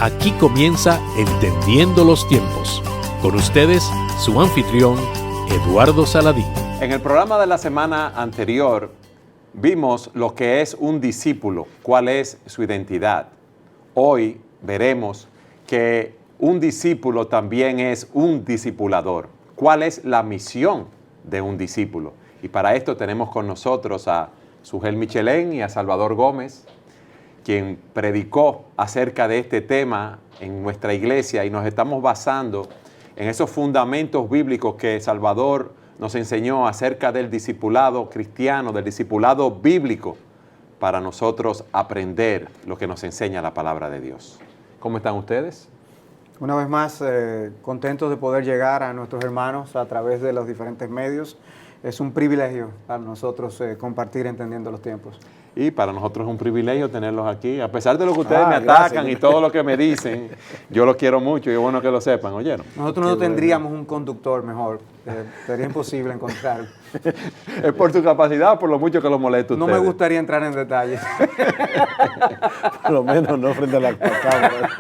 Aquí comienza Entendiendo los Tiempos. Con ustedes, su anfitrión, Eduardo Saladín. En el programa de la semana anterior, vimos lo que es un discípulo, cuál es su identidad. Hoy veremos que un discípulo también es un discipulador. ¿Cuál es la misión de un discípulo? Y para esto tenemos con nosotros a Sugel Michelén y a Salvador Gómez, quien predicó acerca de este tema en nuestra iglesia, y nos estamos basando en esos fundamentos bíblicos que Salvador nos enseñó acerca del discipulado cristiano, del discipulado bíblico, para nosotros aprender lo que nos enseña la palabra de Dios. ¿Cómo están ustedes? Una vez más, contentos de poder llegar a nuestros hermanos a través de los diferentes medios. Es un privilegio para nosotros compartir Entendiendo los Tiempos. Y para nosotros es un privilegio tenerlos aquí. A pesar de lo que ustedes me atacan y todo lo que me dicen, yo los quiero mucho y es bueno que lo sepan, ¿oyeron? Nosotros no tendríamos un conductor mejor. Sería imposible encontrarlo. ¿Es por su capacidad o por lo mucho que lo molesta a ustedes? No me gustaría entrar en detalles. Por lo menos no frente a la cámara.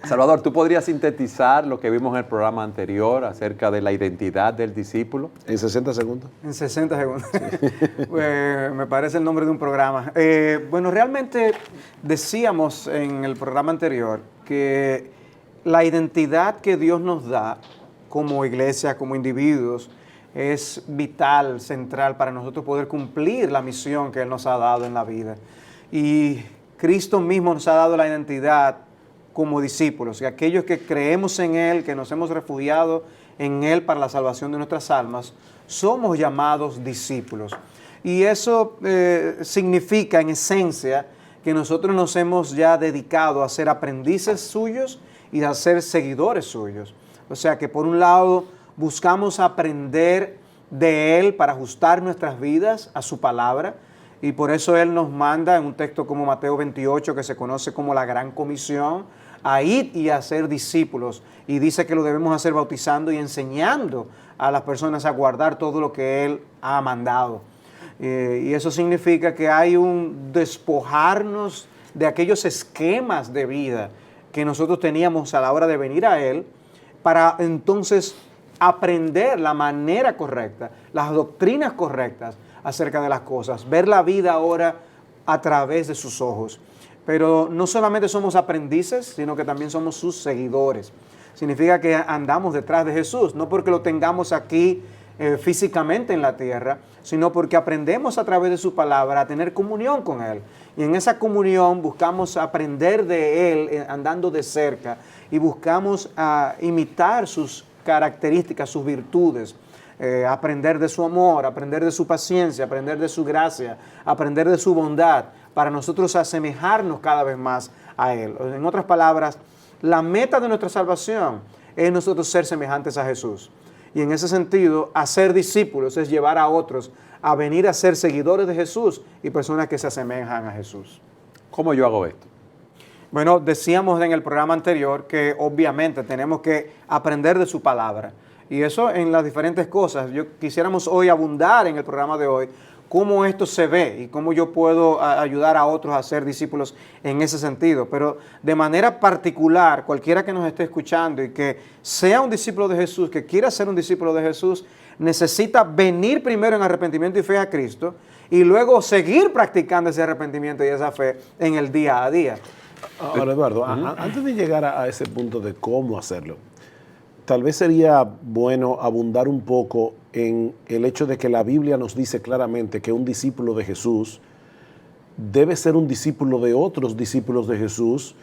Salvador, ¿tú podrías sintetizar lo que vimos en el programa anterior acerca de la identidad del discípulo? ¿En 60 segundos? En 60 segundos. Sí. Me parece el nombre de un programa. Bueno, realmente decíamos en el programa anterior que la identidad que Dios nos da como iglesia, como individuos, es vital, central para nosotros poder cumplir la misión que Él nos ha dado en la vida. Y Cristo mismo nos ha dado la identidad como discípulos, y aquellos que creemos en Él, que nos hemos refugiado en Él para la salvación de nuestras almas, somos llamados discípulos. Y eso significa en esencia que nosotros nos hemos ya dedicado a ser aprendices suyos y a ser seguidores suyos. O sea que por un lado buscamos aprender de Él para ajustar nuestras vidas a su palabra, y por eso Él nos manda en un texto como Mateo 28, que se conoce como la Gran Comisión, a ir y a ser discípulos, y dice que lo debemos hacer bautizando y enseñando a las personas a guardar todo lo que Él ha mandado. Y eso significa que hay un despojarnos de aquellos esquemas de vida que nosotros teníamos a la hora de venir a Él, para entonces aprender la manera correcta, las doctrinas correctas acerca de las cosas, ver la vida ahora a través de sus ojos. Pero no solamente somos aprendices, sino que también somos sus seguidores. Significa que andamos detrás de Jesús, no porque lo tengamos aquí físicamente en la tierra, sino porque aprendemos a través de su palabra a tener comunión con Él. Y en esa comunión buscamos aprender de Él andando de cerca, y buscamos imitar sus características, sus virtudes. Aprender de su amor, aprender de su paciencia, aprender de su gracia, aprender de su bondad, para nosotros asemejarnos cada vez más a Él. En otras palabras, la meta de nuestra salvación es nosotros ser semejantes a Jesús. Y en ese sentido, hacer discípulos es llevar a otros a venir a ser seguidores de Jesús y personas que se asemejan a Jesús. ¿Cómo yo hago esto? Bueno, decíamos en el programa anterior que obviamente tenemos que aprender de su palabra. Y eso en las diferentes cosas. Quisiéramos hoy abundar en el programa de hoy cómo esto se ve y cómo yo puedo ayudar a otros a ser discípulos en ese sentido. Pero de manera particular, cualquiera que nos esté escuchando y que sea un discípulo de Jesús, que quiera ser un discípulo de Jesús, necesita venir primero en arrepentimiento y fe a Cristo, y luego seguir practicando ese arrepentimiento y esa fe en el día a día. Ahora, Eduardo, antes de llegar a ese punto de cómo hacerlo, tal vez sería bueno abundar un poco en el hecho de que la Biblia nos dice claramente que un discípulo de Jesús debe ser un discípulo de otros discípulos de Jesús,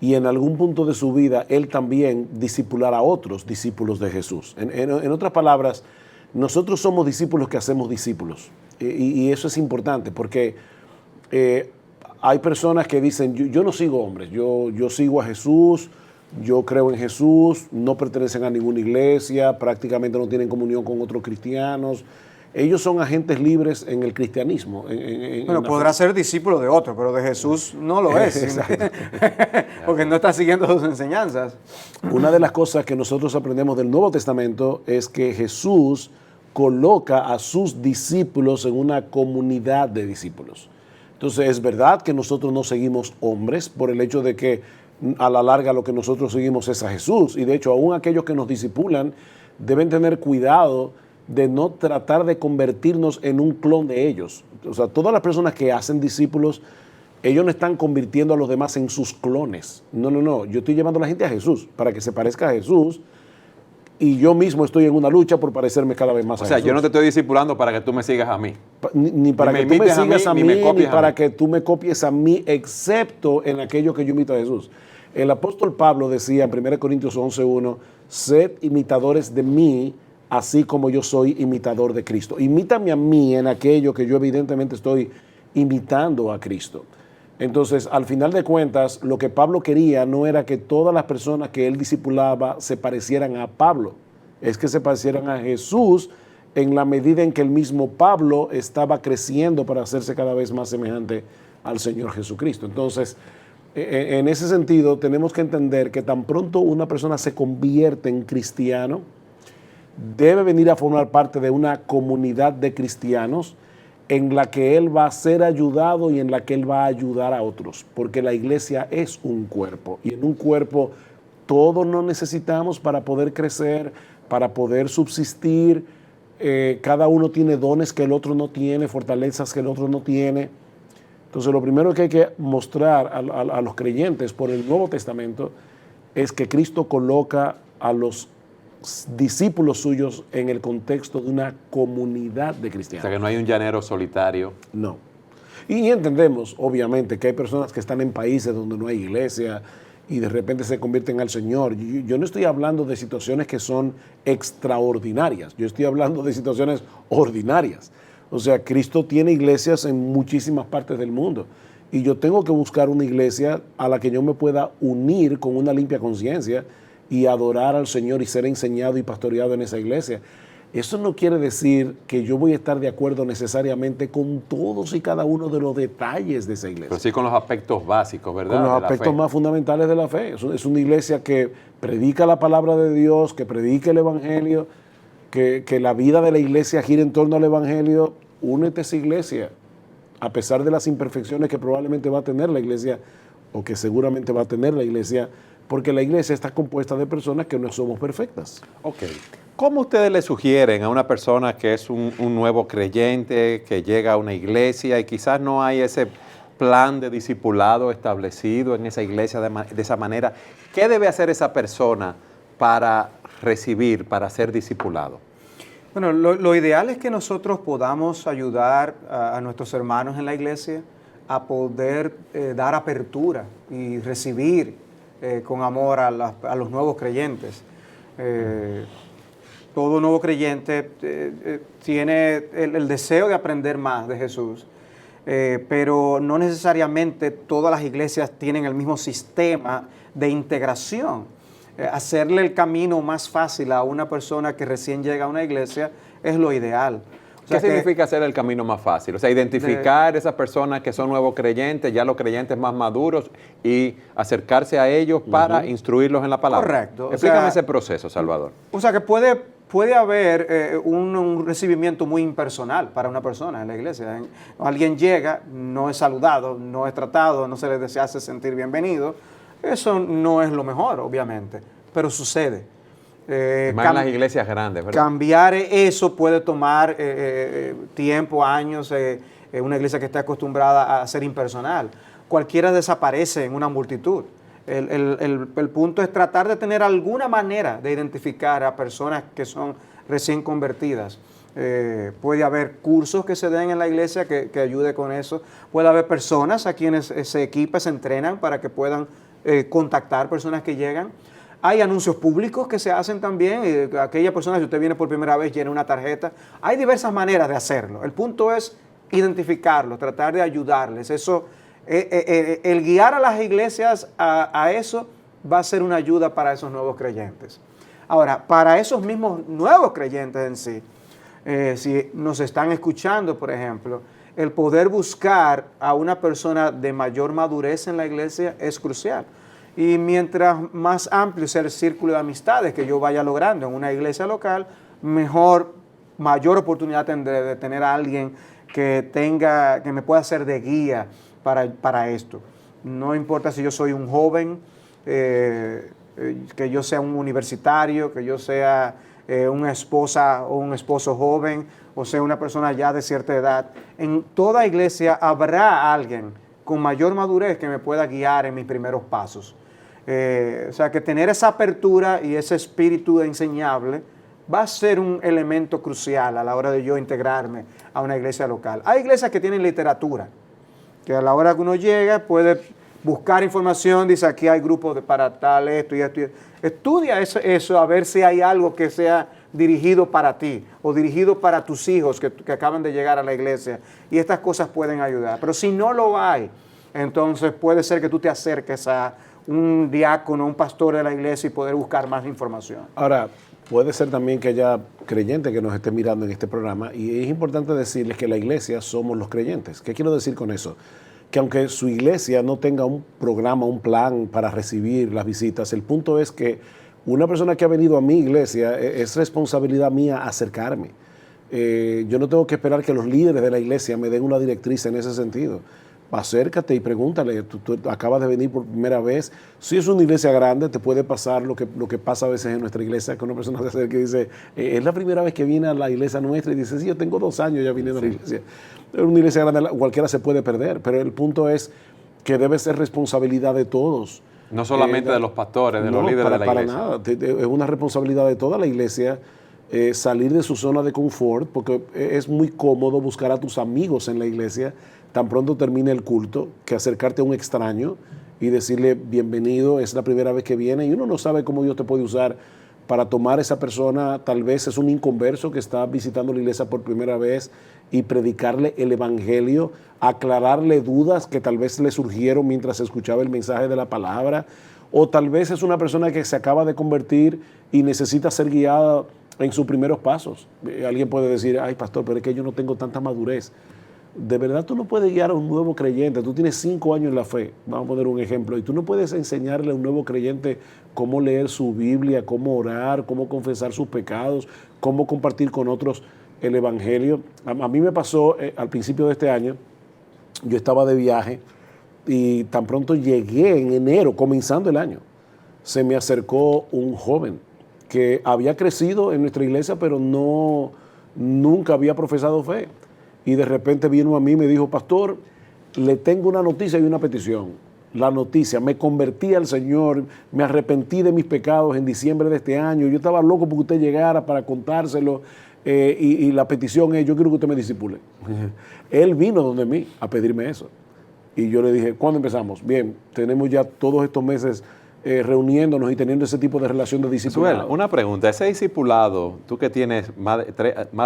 y en algún punto de su vida él también discipular a otros discípulos de Jesús. En otras palabras, nosotros somos discípulos que hacemos discípulos, y eso es importante porque hay personas que dicen, yo no sigo hombres, yo sigo a Jesús, yo creo en Jesús, no pertenecen a ninguna iglesia, prácticamente no tienen comunión con otros cristianos. Ellos son agentes libres en el cristianismo. Bueno, podrá ser discípulo de otro, pero de Jesús no lo es. Porque no está siguiendo sus enseñanzas. Una de las cosas que nosotros aprendemos del Nuevo Testamento es que Jesús coloca a sus discípulos en una comunidad de discípulos. Entonces es verdad que nosotros no seguimos hombres por el hecho de que a la larga lo que nosotros seguimos es a Jesús. Y de hecho aún aquellos que nos discipulan deben tener cuidado de no tratar de convertirnos en un clon de ellos. O sea, todas las personas que hacen discípulos, ellos no están convirtiendo a los demás en sus clones. No. Yo estoy llevando a la gente a Jesús para que se parezca a Jesús, y yo mismo estoy en una lucha por parecerme cada vez más a Jesús. O sea, yo no te estoy discipulando para que tú me sigas a mí. Ni para que tú me sigas a mí, ni para mí. que tú me copies a mí, excepto en aquello que yo imito a Jesús. El apóstol Pablo decía en 1 Corintios 11:1, sed imitadores de mí, así como yo soy imitador de Cristo. Imítame a mí en aquello que yo evidentemente estoy imitando a Cristo. Entonces, al final de cuentas, lo que Pablo quería no era que todas las personas que él discipulaba se parecieran a Pablo, es que se parecieran a Jesús en la medida en que el mismo Pablo estaba creciendo para hacerse cada vez más semejante al Señor Jesucristo. Entonces, en ese sentido, tenemos que entender que tan pronto una persona se convierte en cristiano, debe venir a formar parte de una comunidad de cristianos en la que él va a ser ayudado y en la que él va a ayudar a otros, porque la iglesia es un cuerpo, y en un cuerpo todos nos necesitamos para poder crecer, para poder subsistir. Cada uno tiene dones que el otro no tiene, fortalezas que el otro no tiene. Entonces lo primero que hay que mostrar a los creyentes por el Nuevo Testamento es que Cristo coloca a los discípulos suyos en el contexto de una comunidad de cristianos. O sea, que no hay un llanero solitario. No. Y entendemos, obviamente, que hay personas que están en países donde no hay iglesia y de repente se convierten al Señor. Yo no estoy hablando de situaciones que son extraordinarias, yo estoy hablando de situaciones ordinarias. O sea, Cristo tiene iglesias en muchísimas partes del mundo y yo tengo que buscar una iglesia a la que yo me pueda unir con una limpia conciencia y adorar al Señor y ser enseñado y pastoreado en esa iglesia. Eso no quiere decir que yo voy a estar de acuerdo necesariamente con todos y cada uno de los detalles de esa iglesia. Pero sí con los aspectos básicos, ¿verdad? Con los aspectos más fundamentales de la fe. Es una iglesia que predica la palabra de Dios, que predica el evangelio, que la vida de la iglesia gira en torno al evangelio. Únete a esa iglesia, a pesar de las imperfecciones que probablemente va a tener la iglesia, o que seguramente va a tener la iglesia, porque la iglesia está compuesta de personas que no somos perfectas. Ok. ¿Cómo ustedes le sugieren a una persona que es un nuevo creyente, que llega a una iglesia y quizás no hay ese plan de discipulado establecido en esa iglesia de esa manera? ¿Qué debe hacer esa persona para recibir, para ser discipulado? Bueno, lo ideal es que nosotros podamos ayudar a nuestros hermanos en la iglesia a poder dar apertura y recibir con amor a los nuevos creyentes. Todo nuevo creyente tiene el deseo de aprender más de Jesús, pero no necesariamente todas las iglesias tienen el mismo sistema de integración. Hacerle el camino más fácil a una persona que recién llega a una iglesia es lo ideal. O sea, ¿qué significa hacer el camino más fácil? O sea, identificar esas personas que son nuevos creyentes, ya los creyentes más maduros, y acercarse a ellos para instruirlos en la palabra. Correcto. Explícame ese proceso, Salvador. O sea, que puede haber un recibimiento muy impersonal para una persona en la iglesia. Alguien llega, no es saludado, no es tratado, no se le hace sentir bienvenido. Eso no es lo mejor, obviamente, pero sucede. Más en las iglesias grandes, ¿verdad? Cambiar eso puede tomar tiempo, años, una iglesia que está acostumbrada a ser impersonal. Cualquiera desaparece en una multitud. El punto es tratar de tener alguna manera de identificar a personas que son recién convertidas. Puede haber cursos que se den en la iglesia que ayude con eso. Puede haber personas a quienes se equipan, se entrenan para que puedan contactar personas que llegan. Hay anuncios públicos que se hacen también. Aquella persona, si usted viene por primera vez, llena una tarjeta. Hay diversas maneras de hacerlo. El punto es identificarlos, tratar de ayudarles. Eso, el guiar a las iglesias a eso va a ser una ayuda para esos nuevos creyentes. Ahora, para esos mismos nuevos creyentes en sí, si nos están escuchando, por ejemplo, el poder buscar a una persona de mayor madurez en la iglesia es crucial. Y mientras más amplio sea el círculo de amistades que yo vaya logrando en una iglesia local, mayor oportunidad tendré de tener a alguien que me pueda ser de guía para esto. No importa si yo soy un joven, que yo sea un universitario, que yo sea una esposa o un esposo joven, o sea una persona ya de cierta edad. En toda iglesia habrá alguien con mayor madurez que me pueda guiar en mis primeros pasos. O sea que tener esa apertura y ese espíritu enseñable va a ser un elemento crucial a la hora de yo integrarme a una iglesia local. Hay iglesias que tienen literatura, que a la hora que uno llega puede buscar información, dice aquí hay grupos para tal, esto y esto. Estudia eso a ver si hay algo que sea dirigido para ti o dirigido para tus hijos que acaban de llegar a la iglesia, y estas cosas pueden ayudar. Pero si no lo hay, entonces puede ser que tú te acerques a un diácono, un pastor de la iglesia y poder buscar más información. Ahora, puede ser también que haya creyentes que nos estén mirando en este programa, y es importante decirles que la iglesia somos los creyentes. ¿Qué quiero decir con eso? Que aunque su iglesia no tenga un programa, un plan para recibir las visitas, el punto es que una persona que ha venido a mi iglesia, es responsabilidad mía acercarme. Yo no tengo que esperar que los líderes de la iglesia me den una directriz en ese sentido. Acércate y pregúntale, tú acabas de venir por primera vez. Si es una iglesia grande, te puede pasar lo que pasa a veces en nuestra iglesia, que una persona se acerca y dice, es la primera vez que viene a la iglesia nuestra, y dice, sí, yo tengo 2 años ya viniendo a la iglesia. En una iglesia grande cualquiera se puede perder, pero el punto es que debe ser responsabilidad de todos. No solamente de los pastores, de los líderes de la iglesia. Para nada, es una responsabilidad de toda la iglesia salir de su zona de confort, porque es muy cómodo buscar a tus amigos en la iglesia tan pronto termine el culto, que acercarte a un extraño y decirle bienvenido, es la primera vez que viene, y uno no sabe cómo Dios te puede usar para tomar a esa persona. Tal vez es un inconverso que está visitando la iglesia por primera vez, y predicarle el evangelio, aclararle dudas que tal vez le surgieron mientras escuchaba el mensaje de la palabra, o tal vez es una persona que se acaba de convertir y necesita ser guiada en sus primeros pasos. Alguien puede decir, ay pastor, pero es que yo no tengo tanta madurez. De verdad tú no puedes guiar a un nuevo creyente. Tú tienes 5 años en la fe, vamos a poner un ejemplo, y tú no puedes enseñarle a un nuevo creyente cómo leer su Biblia, cómo orar, cómo confesar sus pecados, cómo compartir con otros el evangelio. A mí me pasó al principio de este año, yo estaba de viaje y tan pronto llegué en enero, comenzando el año, se me acercó un joven que había crecido en nuestra iglesia, pero nunca había profesado fe. Y de repente vino a mí y me dijo, pastor, le tengo una noticia y una petición. La noticia, me convertí al Señor, me arrepentí de mis pecados en diciembre de este año. Yo estaba loco porque usted llegara para contárselo. Y la petición es, yo quiero que usted me discipule. Él vino donde mí a pedirme eso. Y yo le dije, ¿cuándo empezamos? Bien, tenemos ya todos estos meses reuniéndonos y teniendo ese tipo de relación de discipulado. Josué, una pregunta, ese discipulado, tú que tienes más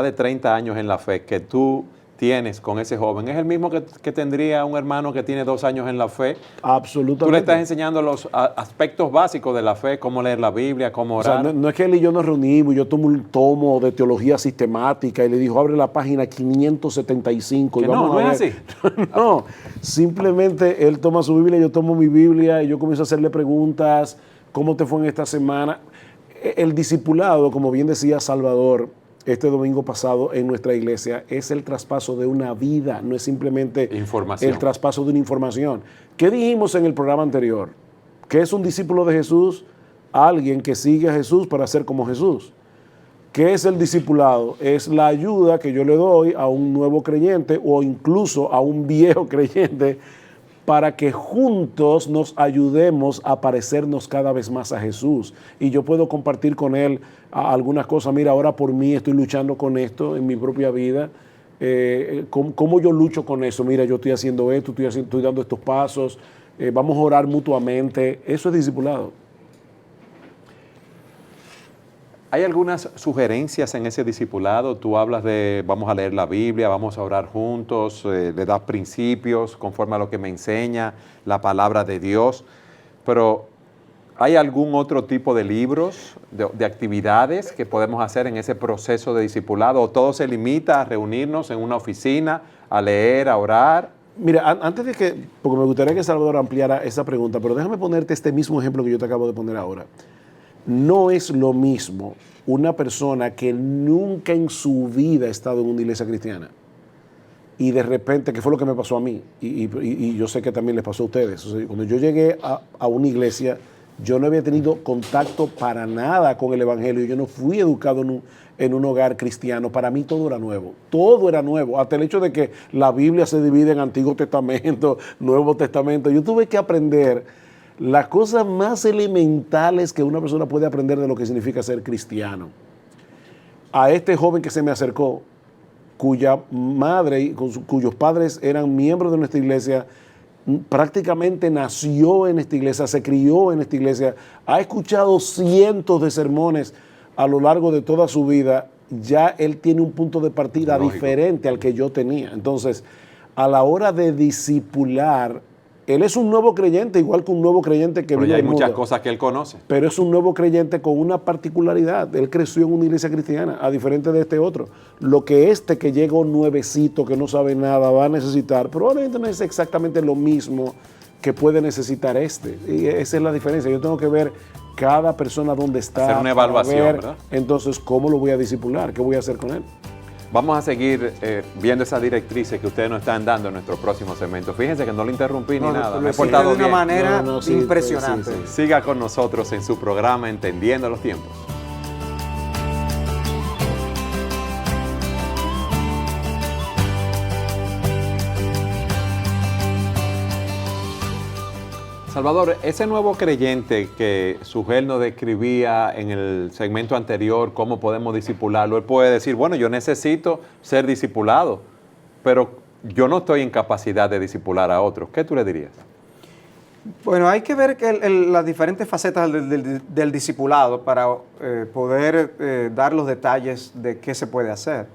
de 30 años en la fe, que tú tienes con ese joven, ¿es el mismo que tendría un hermano que tiene 2 años en la fe? Absolutamente. Tú le estás enseñando los aspectos básicos de la fe, cómo leer la Biblia, cómo orar. O sea, no es que él y yo nos reunimos, yo tomo un tomo de teología sistemática y le dijo, abre la página 575. Que y vamos no a ver. es así. No, simplemente él toma su Biblia, yo tomo mi Biblia y yo comienzo a hacerle preguntas, ¿cómo te fue en esta semana? El discipulado, como bien decía Salvador, este domingo pasado en nuestra iglesia, es el traspaso de una vida, no es simplemente información. El traspaso de una información. ¿Qué dijimos en el programa anterior? ¿Qué es un discípulo de Jesús? Alguien que sigue a Jesús para ser como Jesús. ¿Qué es el discipulado? Es la ayuda que yo le doy a un nuevo creyente o incluso a un viejo creyente para que juntos nos ayudemos a parecernos cada vez más a Jesús. Y yo puedo compartir con él algunas cosas. Mira, ahora por mí estoy luchando con esto en mi propia vida. ¿Cómo yo lucho con eso? Mira, yo estoy haciendo esto, estoy dando estos pasos. Vamos a orar mutuamente. Eso es discipulado. ¿Hay algunas sugerencias en ese discipulado? Tú hablas de vamos a leer la Biblia, vamos a orar juntos, le das principios conforme a lo que me enseña la palabra de Dios, pero ¿hay algún otro tipo de libros, de actividades que podemos hacer en ese proceso de discipulado? ¿O todo se limita a reunirnos en una oficina, a leer, a orar? Mira, antes de que, porque me gustaría que Salvador ampliara esa pregunta, pero déjame ponerte este mismo ejemplo que yo te acabo de poner ahora. No es lo mismo una persona que nunca en su vida ha estado en una iglesia cristiana y de repente, ¿qué fue lo que me pasó a mí? Y yo sé que también les pasó a ustedes. O sea, cuando yo llegué a una iglesia, yo no había tenido contacto para nada con el Evangelio. Yo no fui educado en un hogar cristiano. Para mí todo era nuevo. Todo era nuevo. Hasta el hecho de que la Biblia se divide en Antiguo Testamento, Nuevo Testamento. Yo tuve que aprender las cosas más elementales que una persona puede aprender de lo que significa ser cristiano. A este joven que se me acercó, cuya madre y cuyos padres eran miembros de nuestra iglesia, prácticamente nació en esta iglesia, se crió en esta iglesia, ha escuchado cientos de sermones a lo largo de toda su vida, ya él tiene un punto de partida diferente al que yo tenía. Entonces, a la hora de discipular, él es un nuevo creyente, igual que un nuevo creyente que Pero ya hay muchas cosas que él conoce. Pero es un nuevo creyente con una particularidad. Él creció en una iglesia cristiana, a diferente de este otro. Lo que este que llegó nuevecito, que no sabe nada, va a necesitar, probablemente no es exactamente lo mismo que puede necesitar este. Y esa es la diferencia. Yo tengo que ver cada persona dónde está. Hacer una evaluación, ¿verdad? Entonces, ¿cómo lo voy a discipular? ¿Qué voy a hacer con él? Vamos a seguir viendo esas directrices que ustedes nos están dando en nuestro próximo segmento. Fíjense que no le interrumpí ni nada. Lo Me he hiciste portado de una bien. manera sí, impresionante. sí. Siga con nosotros en su programa Entendiendo los Tiempos. Salvador, ese nuevo creyente que Sugel nos describía en el segmento anterior, cómo podemos discipularlo, él puede decir, bueno, yo necesito ser discipulado, pero yo no estoy en capacidad de discipular a otros. ¿Qué tú le dirías? Bueno, hay que ver las diferentes facetas del discipulado para poder dar los detalles de qué se puede hacer.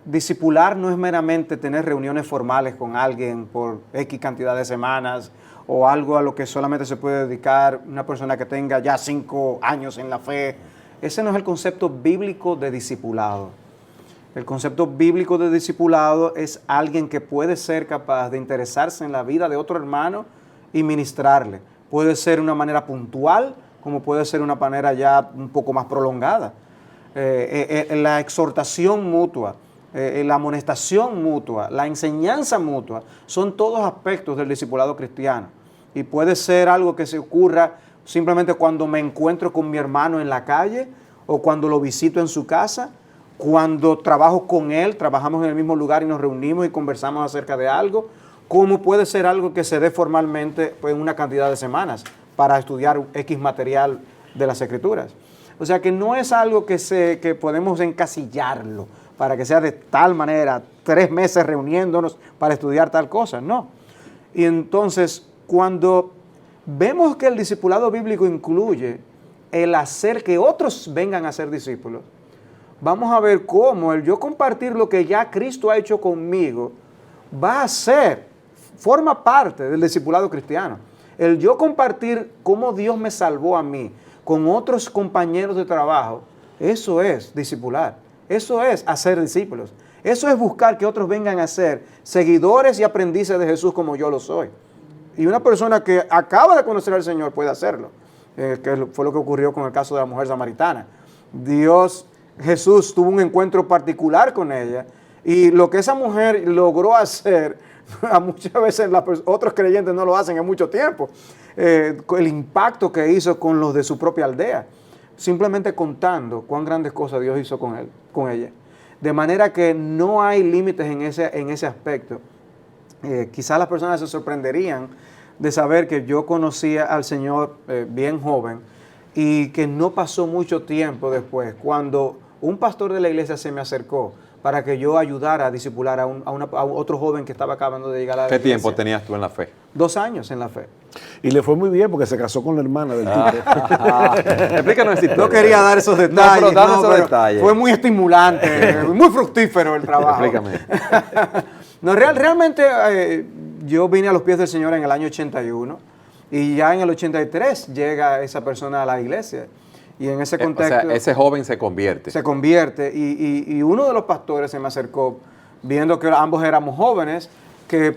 Discipular no es meramente tener reuniones formales con alguien por X cantidad de semanas o algo a lo que solamente se puede dedicar una persona que tenga ya 5 años en la fe. Ese no es el concepto bíblico de discipulado. El concepto bíblico de discipulado es alguien que puede ser capaz de interesarse en la vida de otro hermano y ministrarle. Puede ser de una manera puntual, como puede ser de una manera ya un poco más prolongada. La exhortación mutua, la amonestación mutua, la enseñanza mutua, son todos aspectos del discipulado cristiano. Y puede ser algo que se ocurra simplemente cuando me encuentro con mi hermano en la calle o cuando lo visito en su casa, cuando trabajo con él, trabajamos en el mismo lugar y nos reunimos y conversamos acerca de algo, como puede ser algo que se dé formalmente pues, en una cantidad de semanas para estudiar X material de las Escrituras. O sea que no es algo que podemos encasillarlo para que sea de tal manera, 3 meses reuniéndonos para estudiar tal cosa, no. Y entonces, cuando vemos que el discipulado bíblico incluye el hacer que otros vengan a ser discípulos, vamos a ver cómo el yo compartir lo que ya Cristo ha hecho conmigo va a ser, forma parte del discipulado cristiano. El yo compartir cómo Dios me salvó a mí con otros compañeros de trabajo, eso es discipular, eso es hacer discípulos, eso es buscar que otros vengan a ser seguidores y aprendices de Jesús como yo lo soy. Y una persona que acaba de conocer al Señor puede hacerlo, que fue lo que ocurrió con el caso de la mujer samaritana. Jesús tuvo un encuentro particular con ella y lo que esa mujer logró hacer, muchas veces otros creyentes no lo hacen en mucho tiempo, el impacto que hizo con los de su propia aldea, simplemente contando cuán grandes cosas Dios hizo con ella. De manera que no hay límites en ese aspecto. Quizás las personas se sorprenderían de saber que yo conocía al Señor bien joven y que no pasó mucho tiempo después, cuando un pastor de la iglesia se me acercó para que yo ayudara a discipular a otro joven que estaba acabando de llegar a la iglesia. ¿Qué tiempo tenías tú en la fe? 2 años en la fe. Y le fue muy bien porque se casó con la hermana del tipo. Explícanos esa historia. No quería dar esos detalles. No, pero danos esos detalles. Fue muy estimulante, muy fructífero el trabajo. Explícame. No, realmente yo vine a los pies del Señor en el año 81 y ya en el 83 llega esa persona a la iglesia. Y en ese contexto... O sea, ese joven se convierte. Se convierte y uno de los pastores se me acercó, viendo que ambos éramos jóvenes,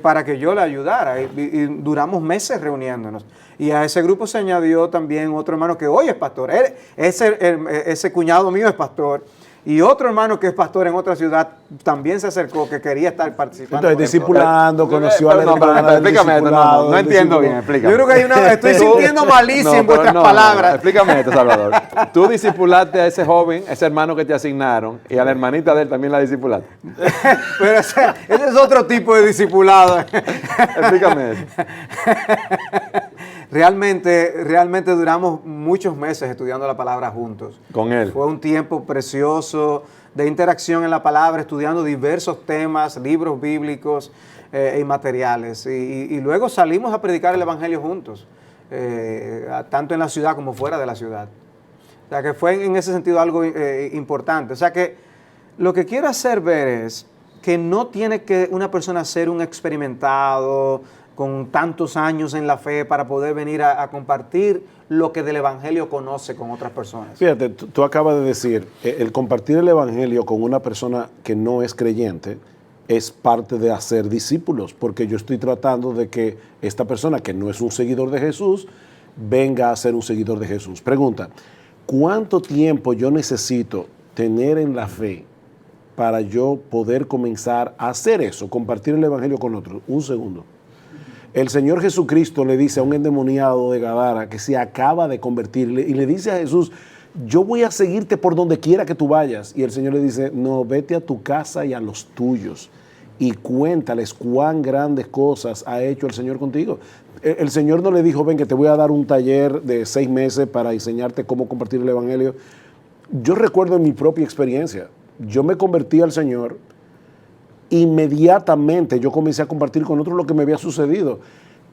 para que yo le ayudara. Y duramos meses reuniéndonos. Y a ese grupo se añadió también otro hermano que hoy es pastor. Ese cuñado mío es pastor. Y otro hermano que es pastor en otra ciudad también se acercó, que quería estar participando. Entonces, discipulando, conoció al hermano. Explícame esto, no entiendo bien, explícame. Yo creo que estoy sintiendo malicia en vuestras palabras. Explícame esto, Salvador. Tú discipulaste a ese joven, ese hermano que te asignaron, y a la hermanita de él también la discipulaste. Pero ese es otro tipo de discipulado. Explícame eso. Realmente duramos muchos meses estudiando la palabra juntos. Con él. Fue un tiempo precioso de interacción en la palabra, estudiando diversos temas, libros bíblicos y materiales. Y luego salimos a predicar el Evangelio juntos, tanto en la ciudad como fuera de la ciudad. O sea que fue en ese sentido algo importante. O sea que lo que quiero hacer ver es que no tiene que una persona ser un experimentado con tantos años en la fe para poder venir a compartir lo que del Evangelio conoce con otras personas. Fíjate, tú acabas de decir, el compartir el Evangelio con una persona que no es creyente es parte de hacer discípulos, porque yo estoy tratando de que esta persona que no es un seguidor de Jesús venga a ser un seguidor de Jesús. Pregunta, ¿cuánto tiempo yo necesito tener en la fe para yo poder comenzar a hacer eso, compartir el Evangelio con otros? Un segundo. El Señor Jesucristo le dice a un endemoniado de Gadara que se acaba de convertir y le dice a Jesús, yo voy a seguirte por donde quiera que tú vayas. Y el Señor le dice, no, vete a tu casa y a los tuyos y cuéntales cuán grandes cosas ha hecho el Señor contigo. El Señor no le dijo, ven que te voy a dar un taller de 6 meses para enseñarte cómo compartir el Evangelio. Yo recuerdo en mi propia experiencia, yo me convertí al Señor. Inmediatamente yo comencé a compartir con otros lo que me había sucedido.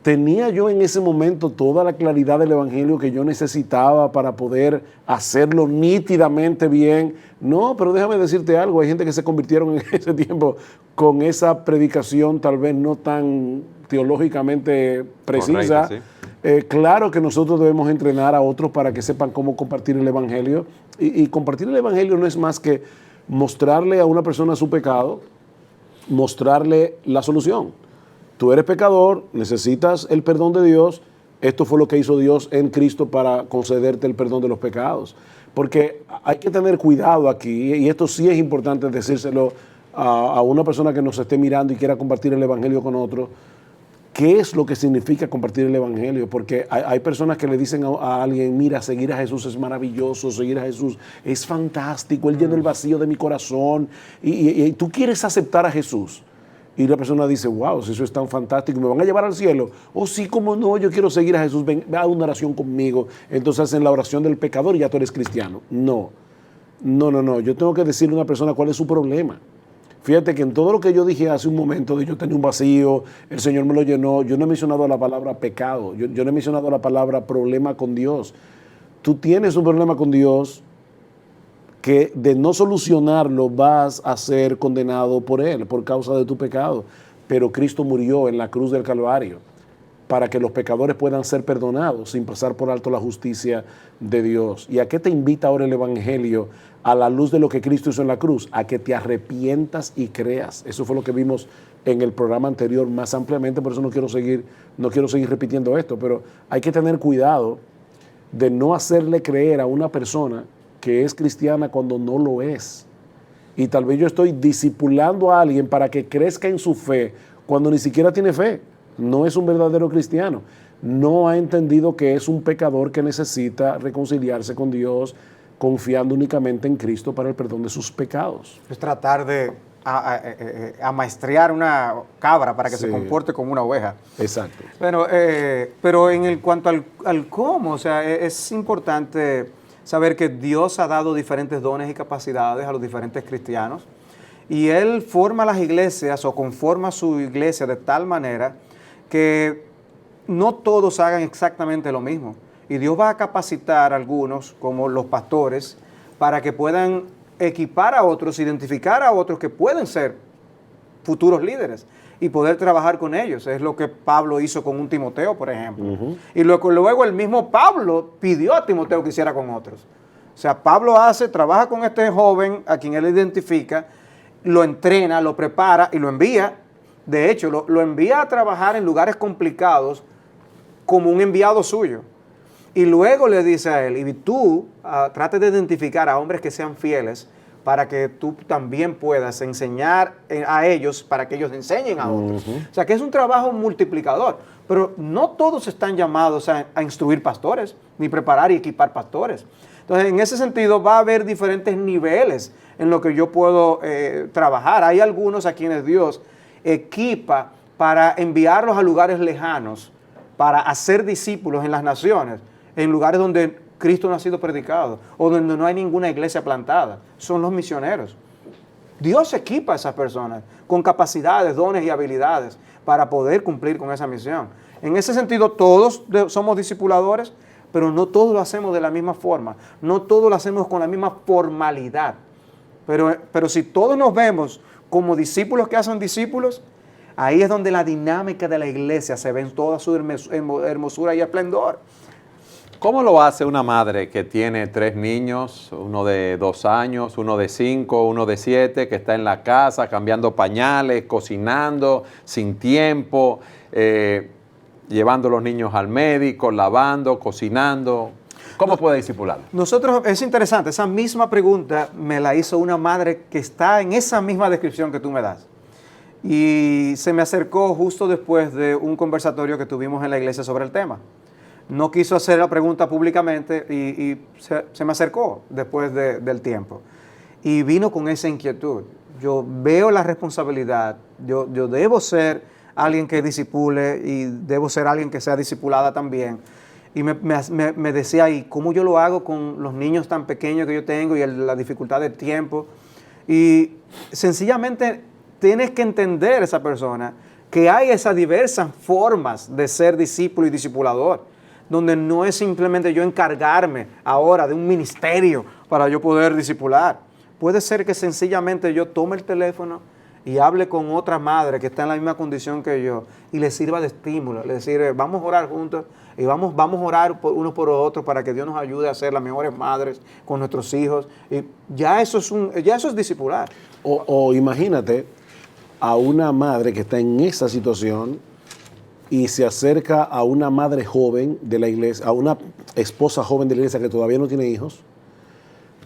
¿Tenía yo en ese momento toda la claridad del Evangelio que yo necesitaba para poder hacerlo nítidamente bien? No, pero déjame decirte algo, hay gente que se convirtieron en ese tiempo con esa predicación tal vez no tan teológicamente precisa. Correcto, sí. Claro que nosotros debemos entrenar a otros para que sepan cómo compartir el Evangelio. Y compartir el Evangelio no es más que mostrarle a una persona su pecado, mostrarle la solución. Tú eres pecador, necesitas el perdón de Dios. Esto fue lo que hizo Dios en Cristo para concederte el perdón de los pecados. Porque hay que tener cuidado aquí, y esto sí es importante decírselo a una persona que nos esté mirando y quiera compartir el Evangelio con otro. ¿Qué es lo que significa compartir el Evangelio? Porque hay personas que le dicen a alguien, mira, seguir a Jesús es maravilloso, seguir a Jesús es fantástico, Él llena el vacío de mi corazón, y tú quieres aceptar a Jesús. Y la persona dice, wow, si eso es tan fantástico, ¿me van a llevar al cielo? Oh, sí, cómo no, yo quiero seguir a Jesús, ven a una oración conmigo. Entonces hacen la oración del pecador y ya tú eres cristiano. No, yo tengo que decirle a una persona cuál es su problema. Fíjate que en todo lo que yo dije hace un momento, de yo tenía un vacío, el Señor me lo llenó, yo no he mencionado la palabra pecado, yo no he mencionado la palabra problema con Dios. Tú tienes un problema con Dios que de no solucionarlo vas a ser condenado por Él, por causa de tu pecado. Pero Cristo murió en la cruz del Calvario para que los pecadores puedan ser perdonados sin pasar por alto la justicia de Dios. ¿Y a qué te invita ahora el Evangelio? A la luz de lo que Cristo hizo en la cruz, a que te arrepientas y creas. Eso fue lo que vimos en el programa anterior más ampliamente, por eso no quiero seguir repitiendo esto, pero hay que tener cuidado de no hacerle creer a una persona que es cristiana cuando no lo es. Y tal vez yo estoy discipulando a alguien para que crezca en su fe cuando ni siquiera tiene fe. No es un verdadero cristiano. No ha entendido que es un pecador que necesita reconciliarse con Dios, confiando únicamente en Cristo para el perdón de sus pecados. Es tratar de amaestrear una cabra para que se comporte como una oveja. Exacto. Bueno, pero en cuanto al cómo, o sea, es importante saber que Dios ha dado diferentes dones y capacidades a los diferentes cristianos, y Él forma las iglesias o conforma su iglesia de tal manera que no todos hagan exactamente lo mismo. Y Dios va a capacitar a algunos, como los pastores, para que puedan equipar a otros, identificar a otros que pueden ser futuros líderes y poder trabajar con ellos. Es lo que Pablo hizo con un Timoteo, por ejemplo. Y luego el mismo Pablo pidió a Timoteo que hiciera con otros. O sea, Pablo trabaja con este joven a quien él identifica, lo entrena, lo prepara y lo envía. De hecho, lo envía a trabajar en lugares complicados como un enviado suyo. Y luego le dice a él, y tú trate de identificar a hombres que sean fieles para que tú también puedas enseñar a ellos, para que ellos enseñen a otros. O sea, que es un trabajo multiplicador, pero no todos están llamados a instruir pastores, ni preparar y equipar pastores. Entonces, en ese sentido, va a haber diferentes niveles en lo que yo puedo trabajar. Hay algunos a quienes Dios equipa para enviarlos a lugares lejanos, para hacer discípulos en las naciones, en lugares donde Cristo no ha sido predicado o donde no hay ninguna iglesia plantada. Son los misioneros. Dios equipa a esas personas con capacidades, dones y habilidades para poder cumplir con esa misión. En ese sentido, todos somos discipuladores, pero no todos lo hacemos de la misma forma. No todos lo hacemos con la misma formalidad. Pero si todos nos vemos como discípulos que hacen discípulos, ahí es donde la dinámica de la iglesia se ve en toda su hermosura y esplendor. ¿Cómo lo hace una madre que tiene 3 niños, uno de 2 años, uno de 5, uno de 7, que está en la casa cambiando pañales, cocinando, sin tiempo, llevando a los niños al médico, lavando, cocinando? ¿Cómo puede discipular? Nosotros, es interesante, esa misma pregunta me la hizo una madre que está en esa misma descripción que tú me das. Y se me acercó justo después de un conversatorio que tuvimos en la iglesia sobre el tema. No quiso hacer la pregunta públicamente y se me acercó después del tiempo. Y vino con esa inquietud. Yo veo la responsabilidad, yo debo ser alguien que discipule y debo ser alguien que sea discipulada también. Y me decía, ¿y cómo yo lo hago con los niños tan pequeños que yo tengo y la dificultad del tiempo? Y sencillamente tienes que entender esa persona que hay esas diversas formas de ser discípulo y discipulador, donde no es simplemente yo encargarme ahora de un ministerio para yo poder discipular. Puede ser que sencillamente yo tome el teléfono y hable con otra madre que está en la misma condición que yo y le sirva de estímulo, le decir, vamos a orar juntos y vamos a orar unos por otros para que Dios nos ayude a ser las mejores madres con nuestros hijos. Y ya eso es discipular. O imagínate a una madre que está en esa situación y se acerca a una madre joven de la iglesia, a una esposa joven de la iglesia que todavía no tiene hijos,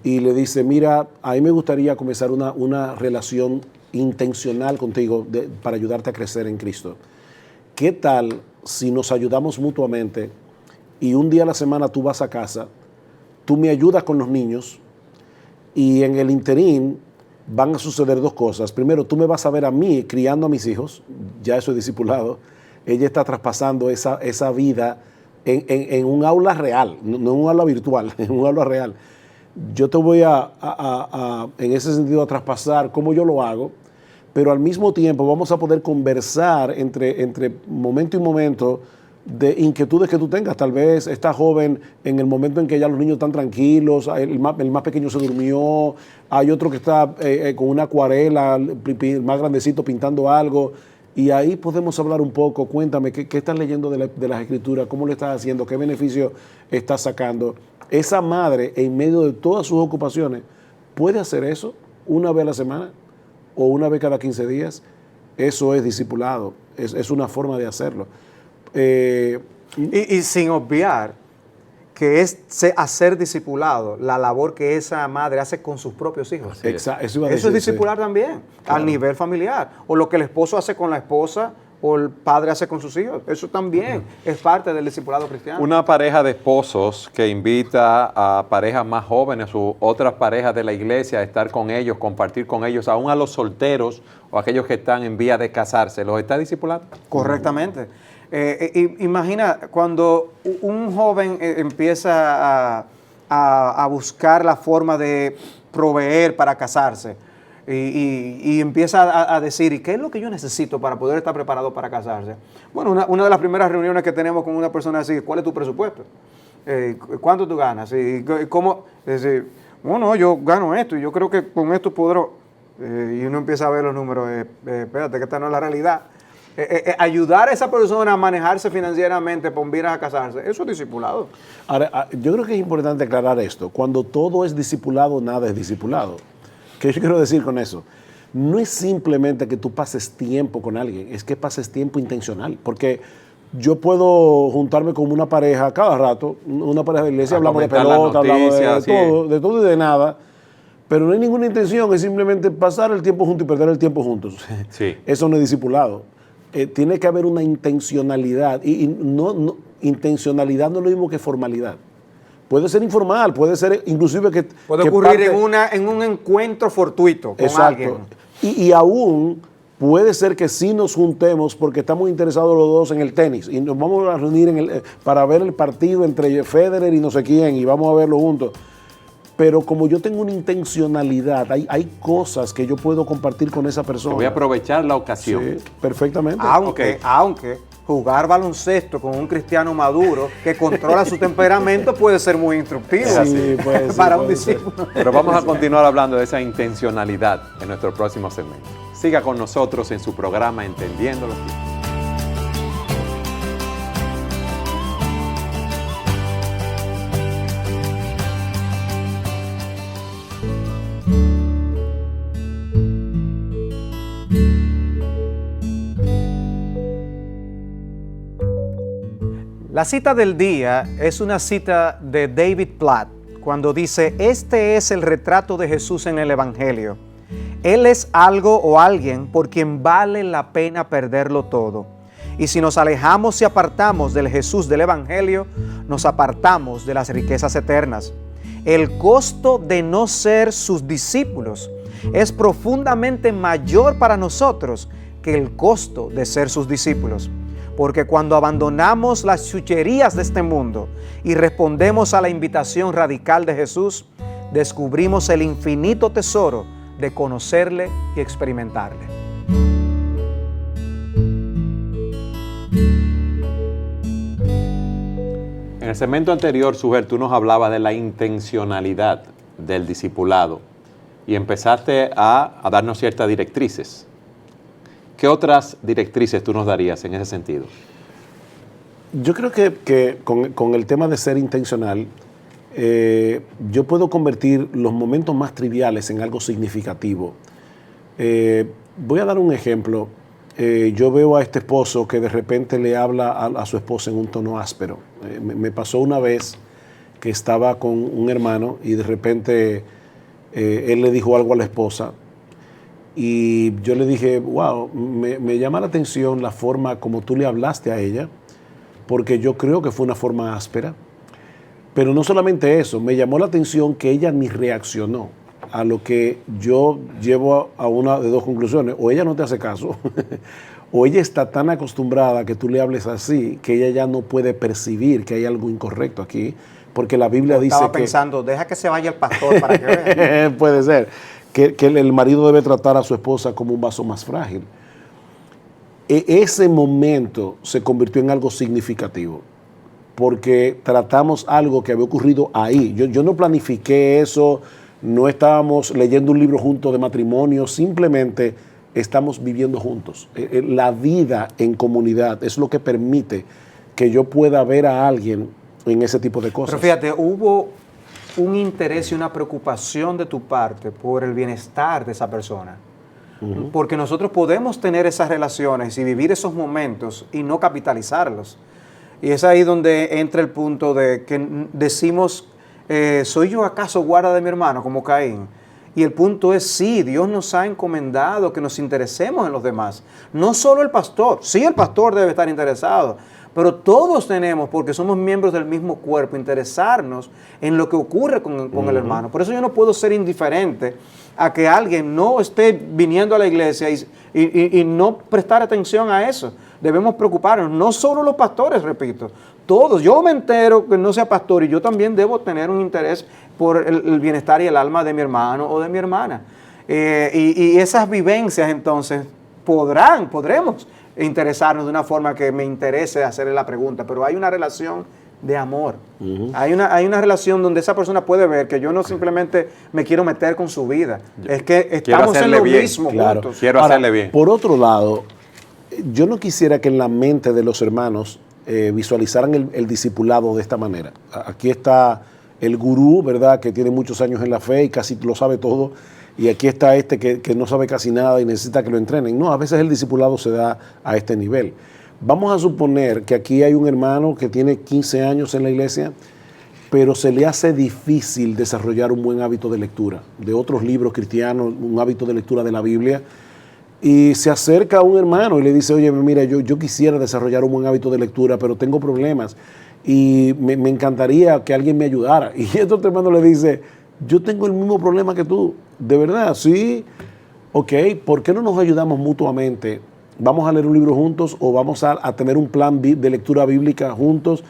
y le dice, mira, a mí me gustaría comenzar una relación intencional contigo para ayudarte a crecer en Cristo. ¿Qué tal si nos ayudamos mutuamente y un día a la semana tú vas a casa, tú me ayudas con los niños y en el interín van a suceder 2 cosas? Primero, tú me vas a ver a mí criando a mis hijos, ya eso es discipulado. Ella está traspasando esa vida en un aula real, no en un aula virtual, en un aula real. Yo te voy en ese sentido, a traspasar cómo yo lo hago, pero al mismo tiempo vamos a poder conversar entre momento y momento de inquietudes que tú tengas. Tal vez esta joven, en el momento en que ya los niños están tranquilos, el más pequeño se durmió, hay otro que está con una acuarela, el más grandecito pintando algo, y ahí podemos hablar un poco. Cuéntame, ¿qué estás leyendo de las Escrituras? ¿Cómo lo estás haciendo? ¿Qué beneficio estás sacando? Esa madre, en medio de todas sus ocupaciones, puede hacer eso una vez a la semana o una vez cada 15 días. Eso es discipulado, es una forma de hacerlo. Y sin obviar que es hacer discipulado la labor que esa madre hace con sus propios hijos. Exacto, eso es discipular también, claro, al nivel familiar. O lo que el esposo hace con la esposa o el padre hace con sus hijos. Eso también es parte del discipulado cristiano. Una pareja de esposos que invita a parejas más jóvenes u otras parejas de la iglesia a estar con ellos, compartir con ellos, aún a los solteros o aquellos que están en vía de casarse, ¿los está discipulando? Correctamente. Imagina cuando un joven empieza a buscar la forma de proveer para casarse y empieza a decir, ¿y qué es lo que yo necesito para poder estar preparado para casarse? Bueno, una de las primeras reuniones que tenemos con una persona es decir, ¿cuál es tu presupuesto? ¿Cuánto tú ganas? ¿Y cómo? Es decir, bueno, yo gano esto y yo creo que con esto podré... y uno empieza a ver los números, espérate que esta no es la realidad. Ayudar a esa persona a manejarse financieramente para ir a casarse, eso es discipulado. Ahora, yo creo que es importante aclarar esto. Cuando todo es discipulado, nada es discipulado. ¿Qué yo quiero decir con eso? No es simplemente que tú pases tiempo con alguien, es que pases tiempo intencional. Porque yo puedo juntarme con una pareja cada rato, una pareja de iglesia, hablamos de pelota, hablamos de todo y de nada. pero no hay ninguna intención, es simplemente pasar el tiempo juntos y perder el tiempo juntos. Sí. Eso no es discipulado. Tiene que haber una intencionalidad, y intencionalidad no es lo mismo que formalidad. Puede ser informal, puede ser inclusive que... Puede que ocurrir parte, en un encuentro fortuito con exacto, alguien. Y aún puede ser que sí nos juntemos porque estamos interesados los dos en el tenis y nos vamos a reunir para ver el partido entre Federer y no sé quién y vamos a verlo juntos. Pero como yo tengo una intencionalidad, hay cosas que yo puedo compartir con esa persona. Voy a aprovechar la ocasión. Sí, perfectamente. Aunque jugar baloncesto con un cristiano maduro que controla su temperamento puede ser muy instructivo Sí, puede ser, para un puede ser. discípulo. Pero vamos a continuar hablando de esa intencionalidad en nuestro próximo segmento. Siga con nosotros en su programa Entendiendo los Tiempos. La cita del día es una cita de David Platt, cuando dice: este es el retrato de Jesús en el Evangelio. Él es algo o alguien por quien vale la pena perderlo todo. Y si nos alejamos y apartamos del Jesús del Evangelio, nos apartamos de las riquezas eternas. El costo de no ser sus discípulos es profundamente mayor para nosotros que el costo de ser sus discípulos. Porque cuando abandonamos las chucherías de este mundo y respondemos a la invitación radical de Jesús, descubrimos el infinito tesoro de conocerle y experimentarle. En el segmento anterior, Suger, tú nos hablabas de la intencionalidad del discipulado y empezaste a darnos ciertas directrices. ¿Qué otras directrices tú nos darías en ese sentido? Yo creo que con el tema de ser intencional, yo puedo convertir los momentos más triviales en algo significativo. Voy a dar un ejemplo. Yo veo a este esposo que de repente le habla a su esposa en un tono áspero. Me pasó una vez que estaba con un hermano y de repente él le dijo algo a la esposa. Y yo le dije, wow, me llama la atención la forma como tú le hablaste a ella, porque yo creo que fue una forma áspera. Pero no solamente eso, me llamó la atención que ella ni reaccionó, a lo que yo llevo a una de dos conclusiones: o ella no te hace caso, o ella está tan acostumbrada a que tú le hables así, que ella ya no puede percibir que hay algo incorrecto aquí, porque la Biblia dice Estaba que... pensando, deja que se vaya el pastor para que vea. Puede ser. Que el marido debe tratar a su esposa como un vaso más frágil. Ese momento se convirtió en algo significativo, porque tratamos algo que había ocurrido ahí. Yo no planifiqué eso, no estábamos leyendo un libro juntos de matrimonio, simplemente estamos viviendo juntos. La vida en comunidad es lo que permite que yo pueda ver a alguien en ese tipo de cosas. Pero fíjate, hubo un interés y una preocupación de tu parte por el bienestar de esa persona. Porque nosotros podemos tener esas relaciones y vivir esos momentos y no capitalizarlos. Y es ahí donde entra el punto de que decimos, ¿soy yo acaso guarda de mi hermano como Caín? Y el punto es, sí, Dios nos ha encomendado que nos interesemos en los demás. No solo el pastor, sí, el pastor debe estar interesado, pero todos tenemos, porque somos miembros del mismo cuerpo, interesarnos en lo que ocurre con el hermano. Por eso yo no puedo ser indiferente a que alguien no esté viniendo a la iglesia y no prestar atención a eso. Debemos preocuparnos, no solo los pastores, repito, todos. Yo me entero que no sea pastor y yo también debo tener un interés por el bienestar y el alma de mi hermano o de mi hermana. Y esas vivencias entonces podremos interesarnos de una forma que me interese hacerle la pregunta, pero hay una relación de amor. Hay una relación donde esa persona puede ver que yo no simplemente me quiero meter con su vida, es que estamos en lo mismo juntos. Quiero hacerle bien. Por otro lado, yo no quisiera que en la mente de los hermanos visualizaran el discipulado de esta manera. Aquí está el gurú, ¿verdad?, que tiene muchos años en la fe y casi lo sabe todo, y aquí está este que no sabe casi nada y necesita que lo entrenen. No, a veces el discipulado se da a este nivel. Vamos a suponer que aquí hay un hermano que tiene 15 años en la iglesia pero se le hace difícil desarrollar un buen hábito de lectura, de otros libros cristianos, un hábito de lectura de la Biblia, y se acerca a un hermano y le dice, oye, mira, yo quisiera desarrollar un buen hábito de lectura, pero tengo problemas, y me encantaría que alguien me ayudara. Y este otro hermano le dice, yo tengo el mismo problema que tú, ¿de verdad? Sí, ok, ¿por qué no nos ayudamos mutuamente? Vamos a leer un libro juntos o vamos a tener un plan de lectura bíblica juntos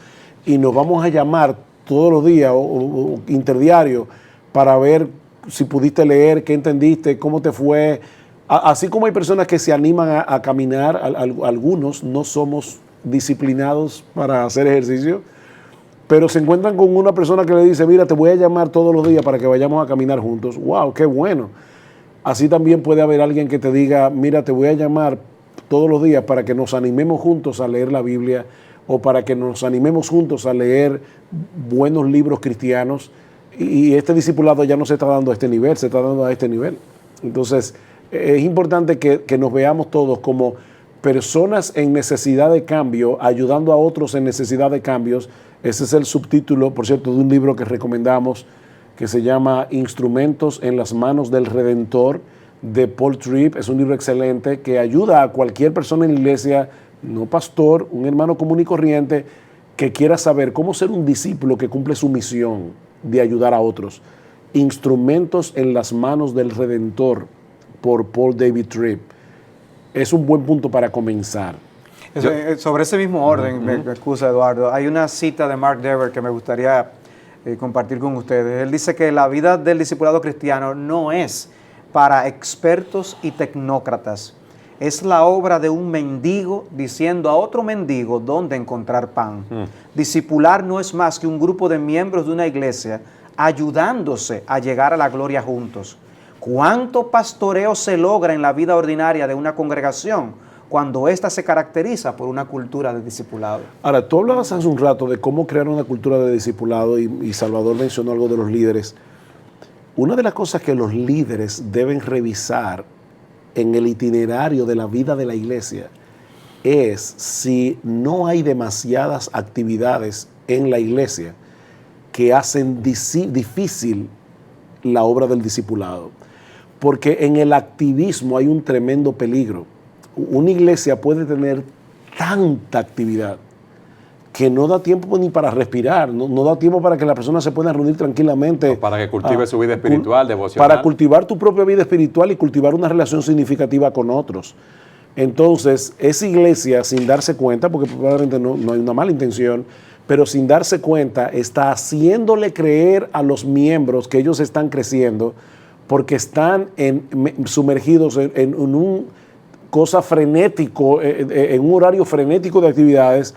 y nos vamos a llamar todos los días o interdiario para ver si pudiste leer, qué entendiste, cómo te fue. Así como hay personas que se animan a caminar, algunos no somos disciplinados para hacer ejercicio, pero se encuentran con una persona que le dice, mira, te voy a llamar todos los días para que vayamos a caminar juntos. ¡Wow! ¡Qué bueno! Así también puede haber alguien que te diga, mira, te voy a llamar todos los días para que nos animemos juntos a leer la Biblia o para que nos animemos juntos a leer buenos libros cristianos. Y este discipulado ya no se está dando a este nivel, se está dando a este nivel. Entonces, es importante que nos veamos todos como personas en necesidad de cambio, ayudando a otros en necesidad de cambios. Ese es el subtítulo, por cierto, de un libro que recomendamos, que se llama Instrumentos en las manos del Redentor, de Paul Tripp. Es un libro excelente que ayuda a cualquier persona en la iglesia, no pastor, un hermano común y corriente, que quiera saber cómo ser un discípulo que cumple su misión de ayudar a otros. Instrumentos en las manos del Redentor, por Paul David Tripp. Es un buen punto para comenzar. Sobre ese mismo orden, me excusa Eduardo, hay una cita de Mark Dever que me gustaría compartir con ustedes. Él dice que la vida del discipulado cristiano no es para expertos y tecnócratas. Es la obra de un mendigo diciendo a otro mendigo dónde encontrar pan. Discipular no es más que un grupo de miembros de una iglesia ayudándose a llegar a la gloria juntos. ¿Cuánto pastoreo se logra en la vida ordinaria de una congregación cuando ésta se caracteriza por una cultura de discipulado? Ahora, tú hablabas hace un rato de cómo crear una cultura de discipulado y Salvador mencionó algo de los líderes. Una de las cosas que los líderes deben revisar en el itinerario de la vida de la iglesia es si no hay demasiadas actividades en la iglesia que hacen difícil la obra del discipulado. Porque en el activismo hay un tremendo peligro. Una iglesia puede tener tanta actividad que no da tiempo ni para respirar, no da tiempo para que la persona se pueda reunir tranquilamente. O para que cultive su vida espiritual, devocional. Para cultivar tu propia vida espiritual y cultivar una relación significativa con otros. Entonces, esa iglesia, sin darse cuenta, porque probablemente no hay una mala intención, pero sin darse cuenta, está haciéndole creer a los miembros que ellos están creciendo porque están sumergidos en un cosa frenético, en un horario frenético de actividades,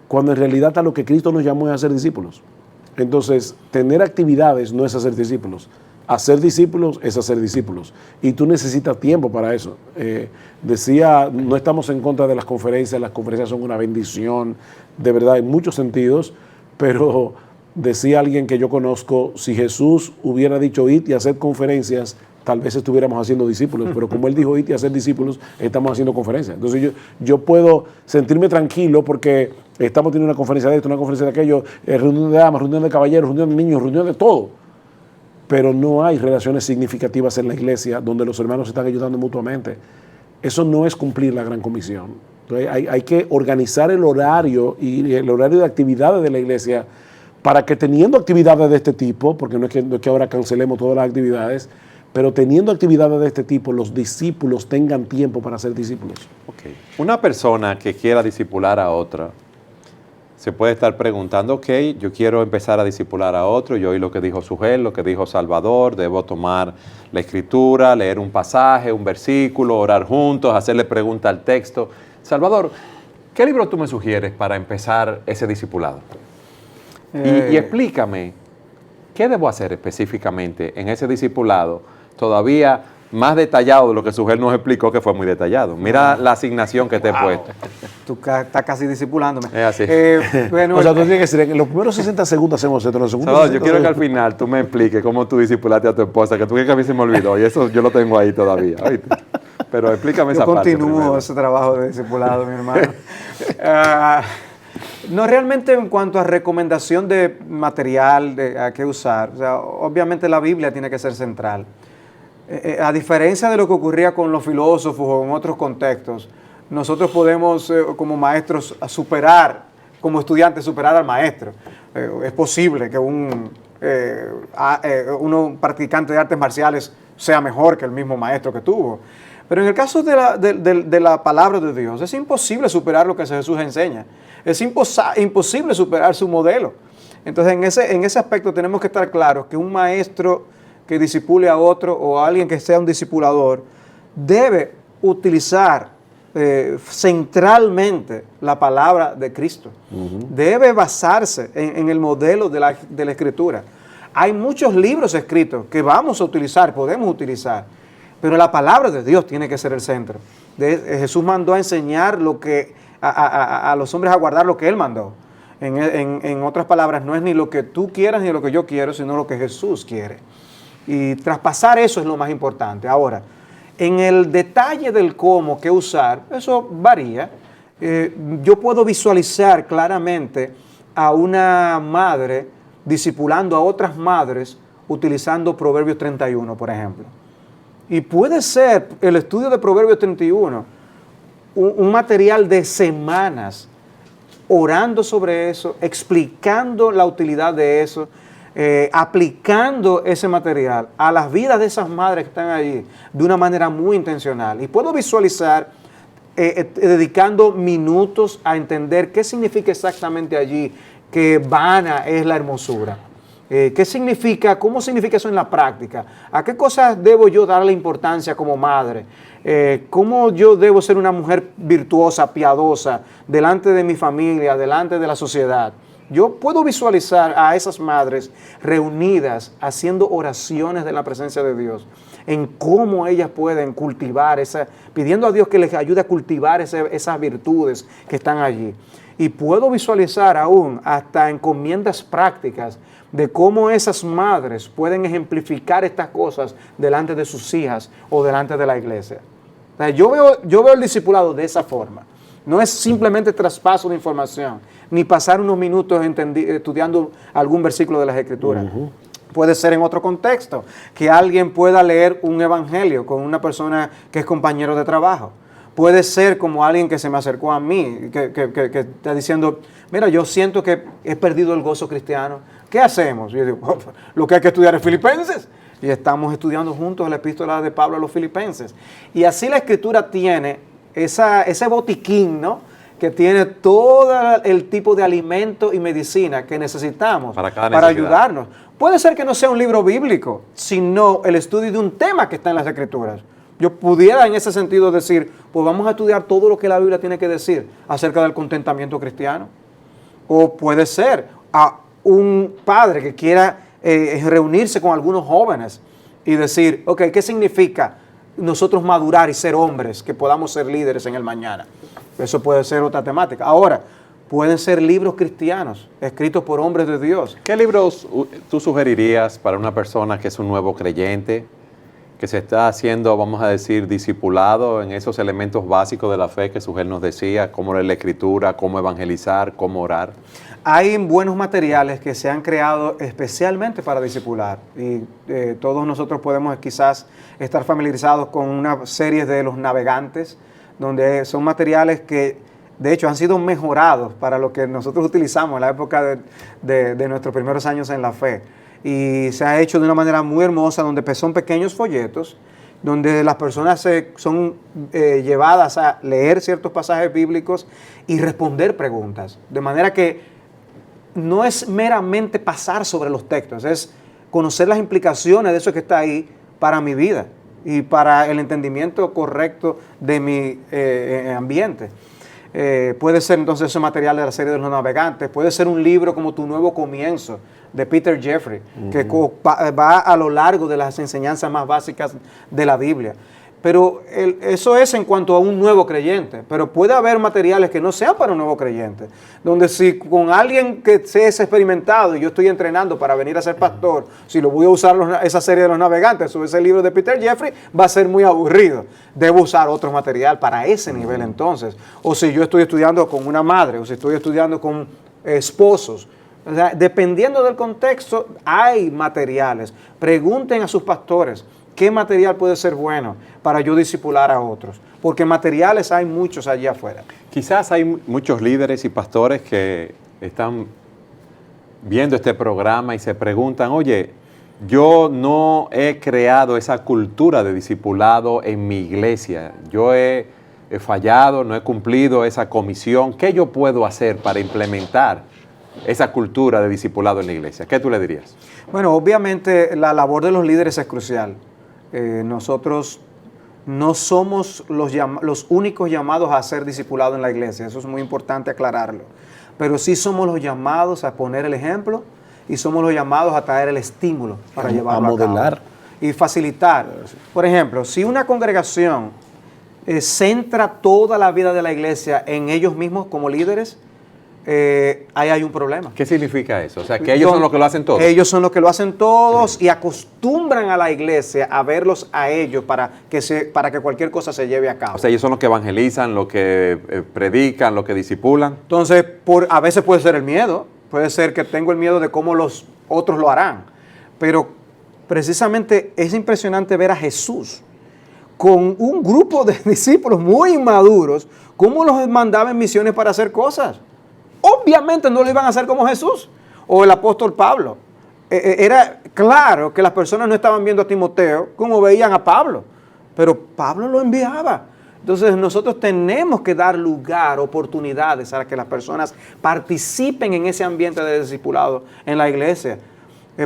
cuando en realidad a lo que Cristo nos llamó es a ser discípulos. Entonces, tener actividades no es hacer discípulos. Hacer discípulos es hacer discípulos. Y tú necesitas tiempo para eso. Decía, no estamos en contra de las conferencias son una bendición, de verdad, en muchos sentidos, pero decía alguien que yo conozco, si Jesús hubiera dicho id y hacer conferencias, tal vez estuviéramos haciendo discípulos, pero como Él dijo id y hacer discípulos, estamos haciendo conferencias. Entonces yo puedo sentirme tranquilo porque estamos teniendo una conferencia de esto, una conferencia de aquello, reunión de damas, reunión de caballeros, reunión de niños, reunión de todo. Pero no hay relaciones significativas en la iglesia donde los hermanos se están ayudando mutuamente. Eso no es cumplir la gran comisión. Entonces hay que organizar el horario y el horario de actividades de la iglesia para que teniendo actividades de este tipo, porque no es que ahora cancelemos todas las actividades, pero teniendo actividades de este tipo, los discípulos tengan tiempo para ser discípulos. Okay. Una persona que quiera discipular a otra, se puede estar preguntando, ok, yo quiero empezar a discipular a otro, yo oí lo que dijo Sugel, lo que dijo Salvador, debo tomar la escritura, leer un pasaje, un versículo, orar juntos, hacerle pregunta al texto. Salvador, ¿qué libro tú me sugieres para empezar ese discipulado? Y explícame, ¿qué debo hacer específicamente en ese discipulado todavía más detallado de lo que Sugel nos explicó, que fue muy detallado? Mira la asignación que te he puesto. Tú estás casi discipulándome. Es así. Bueno, o sea, tú tienes que decir, en los primeros 60 segundos hacemos esto. Salvador, yo quiero que al final tú me expliques cómo tú discipulaste a tu esposa, que tú crees que a mí se me olvidó, y eso yo lo tengo ahí todavía. ¿Oíste? Pero explícame esa parte. Yo continúo ese trabajo de discipulado, mi hermano. No, realmente en cuanto a recomendación de material a qué usar, o sea, obviamente la Biblia tiene que ser central. A diferencia de lo que ocurría con los filósofos o en otros contextos, nosotros podemos como maestros superar, como estudiantes superar al maestro. Es posible que un practicante de artes marciales sea mejor que el mismo maestro que tuvo. Pero en el caso de la palabra de Dios, es imposible superar lo que Jesús enseña. Es imposible superar su modelo. Entonces, en ese aspecto tenemos que estar claros que un maestro que disipule a otro o a alguien que sea un discipulador debe utilizar centralmente la palabra de Cristo. Debe basarse en el modelo de la Escritura. Hay muchos libros escritos que vamos a utilizar, podemos utilizar, pero la palabra de Dios tiene que ser el centro. Jesús mandó a enseñar a los hombres a guardar lo que Él mandó. En otras palabras, no es ni lo que tú quieras ni lo que yo quiero, sino lo que Jesús quiere. Y traspasar eso es lo más importante. Ahora, en el detalle del cómo, qué usar, eso varía. Yo puedo visualizar claramente a una madre discipulando a otras madres utilizando Proverbios 31, por ejemplo. Y puede ser el estudio de Proverbios 31 un material de semanas orando sobre eso, explicando la utilidad de eso, aplicando ese material a las vidas de esas madres que están allí de una manera muy intencional. Y puedo visualizar dedicando minutos a entender qué significa exactamente allí que vana es la hermosura. ¿Qué significa? ¿Cómo significa eso en la práctica? ¿A qué cosas debo yo darle importancia como madre? ¿Cómo yo debo ser una mujer virtuosa, piadosa, delante de mi familia, delante de la sociedad? Yo puedo visualizar a esas madres reunidas haciendo oraciones de la presencia de Dios, en cómo ellas pueden cultivar, pidiendo a Dios que les ayude a cultivar esas virtudes que están allí. Y puedo visualizar aún hasta encomiendas prácticas de cómo esas madres pueden ejemplificar estas cosas delante de sus hijas o delante de la iglesia. O sea, yo veo el discipulado de esa forma. No es simplemente traspaso de información, ni pasar unos minutos estudiando algún versículo de las Escrituras. Puede ser en otro contexto, que alguien pueda leer un evangelio con una persona que es compañero de trabajo. Puede ser como alguien que se me acercó a mí, que está diciendo, mira, yo siento que he perdido el gozo cristiano. ¿Qué hacemos? Y yo digo, oh, lo que hay que estudiar es Filipenses. Y estamos estudiando juntos la epístola de Pablo a los Filipenses. Y así la Escritura tiene ese botiquín, ¿no?, que tiene todo el tipo de alimento y medicina que necesitamos para ayudarnos. Puede ser que no sea un libro bíblico, sino el estudio de un tema que está en las Escrituras. Yo pudiera en ese sentido decir, pues vamos a estudiar todo lo que la Biblia tiene que decir acerca del contentamiento cristiano. O puede ser a un padre que quiera reunirse con algunos jóvenes y decir, ok, ¿qué significa nosotros madurar y ser hombres que podamos ser líderes en el mañana? Eso puede ser otra temática. Ahora, pueden ser libros cristianos escritos por hombres de Dios. ¿Qué libros tú sugerirías para una persona que es un nuevo creyente, que se está haciendo, vamos a decir, discipulado en esos elementos básicos de la fe que Sugel nos decía, cómo leer la Escritura, cómo evangelizar, cómo orar? Hay buenos materiales que se han creado especialmente para discipular y todos nosotros podemos quizás estar familiarizados con una serie de Los Navegantes, donde son materiales que de hecho han sido mejorados para lo que nosotros utilizamos en la época de nuestros primeros años en la fe. Y se ha hecho de una manera muy hermosa, donde son pequeños folletos, donde las personas son llevadas a leer ciertos pasajes bíblicos y responder preguntas. De manera que no es meramente pasar sobre los textos, es conocer las implicaciones de eso que está ahí para mi vida y para el entendimiento correcto de mi ambiente. Puede ser entonces ese material de la serie de Los Navegantes, puede ser un libro como Tu Nuevo Comienzo, de Peter Jeffrey, que va a lo largo de las enseñanzas más básicas de la Biblia. Pero eso es en cuanto a un nuevo creyente. Pero puede haber materiales que no sean para un nuevo creyente. Donde si con alguien que se es experimentado y yo estoy entrenando para venir a ser pastor, si lo voy a usar esa serie de los navegantes o ese libro de Peter Jeffrey, va a ser muy aburrido. Debo usar otro material para ese nivel entonces. O si yo estoy estudiando con una madre, o si estoy estudiando con esposos. O sea, dependiendo del contexto, hay materiales. Pregunten a sus pastores. ¿Qué material puede ser bueno para yo discipular a otros? Porque materiales hay muchos allá afuera. Quizás hay muchos líderes y pastores que están viendo este programa y se preguntan, oye, yo no he creado esa cultura de discipulado en mi iglesia. Yo he fallado, no he cumplido esa comisión. ¿Qué yo puedo hacer para implementar esa cultura de discipulado en la iglesia? ¿Qué tú le dirías? Bueno, obviamente la labor de los líderes es crucial. Nosotros no somos los únicos llamados a ser discipulados en la iglesia, eso es muy importante aclararlo, pero sí somos los llamados a poner el ejemplo y somos los llamados a traer el estímulo para llevarlo a cabo y facilitar. Por ejemplo, si una congregación centra toda la vida de la iglesia en ellos mismos como líderes, ahí hay un problema. ¿Qué significa eso? O sea, que ellos son los que lo hacen todo. Ellos son los que lo hacen todos y acostumbran a la iglesia a verlos a ellos para que cualquier cosa se lleve a cabo. O sea, ellos son los que evangelizan, los que predican, los que discipulan. Entonces, a veces puede ser el miedo, puede ser que tengo el miedo de cómo los otros lo harán, pero precisamente es impresionante ver a Jesús con un grupo de discípulos muy inmaduros, cómo los mandaba en misiones para hacer cosas. Obviamente no lo iban a hacer como Jesús o el apóstol Pablo. Era claro que las personas no estaban viendo a Timoteo como veían a Pablo, pero Pablo lo enviaba. Entonces nosotros tenemos que dar lugar, oportunidades a que las personas participen en ese ambiente de discipulado en la iglesia.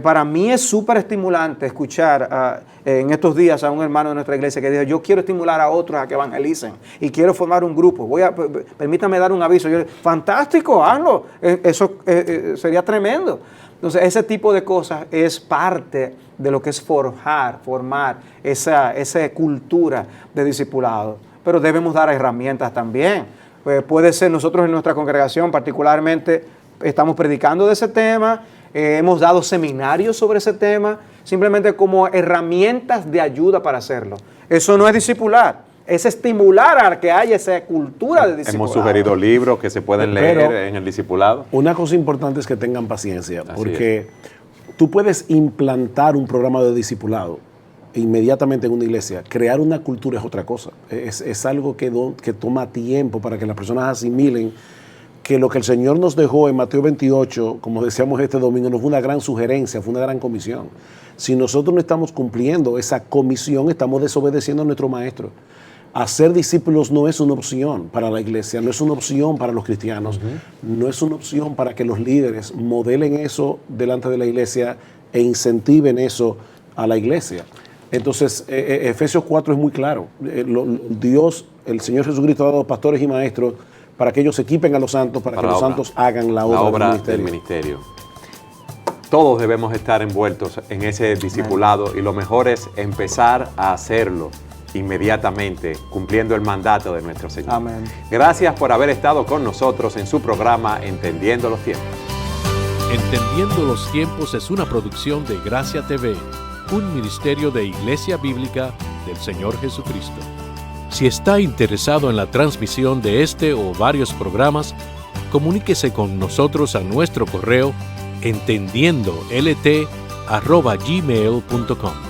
Para mí es súper estimulante escuchar en estos días a un hermano de nuestra iglesia que dijo, yo quiero estimular a otros a que evangelicen y quiero formar un grupo. Permítame dar un aviso. Fantástico, hazlo. Eso sería tremendo. Entonces, ese tipo de cosas es parte de lo que es formar esa cultura de discipulado. Pero debemos dar herramientas también. Puede ser nosotros en nuestra congregación particularmente estamos predicando de ese tema. Hemos dado seminarios sobre ese tema, simplemente como herramientas de ayuda para hacerlo. Eso no es discipular, es estimular a que haya esa cultura de discipulado. Hemos sugerido libros que se pueden leer en el discipulado. Una cosa importante es que tengan paciencia, porque tú puedes implantar un programa de discipulado inmediatamente en una iglesia. Crear una cultura es otra cosa. Es algo que toma tiempo para que las personas asimilen que lo que el Señor nos dejó en Mateo 28, como decíamos este domingo, no fue una gran sugerencia, fue una gran comisión. Si nosotros no estamos cumpliendo esa comisión, estamos desobedeciendo a nuestro Maestro. Hacer discípulos no es una opción para la iglesia, no es una opción para los cristianos, no es una opción para que los líderes modelen eso delante de la iglesia e incentiven eso a la iglesia. Entonces, Efesios 4 es muy claro. Dios, el Señor Jesucristo ha dado pastores y maestros para que ellos equipen a los santos, para que los santos hagan la obra del ministerio. Todos debemos estar envueltos en ese discipulado y lo mejor es empezar a hacerlo inmediatamente, cumpliendo el mandato de nuestro Señor. Amén. Gracias por haber estado con nosotros en su programa Entendiendo los Tiempos. Entendiendo los Tiempos es una producción de Gracia TV, un ministerio de Iglesia Bíblica del Señor Jesucristo. Si está interesado en la transmisión de este o varios programas, comuníquese con nosotros a nuestro correo entendiendolt@gmail.com.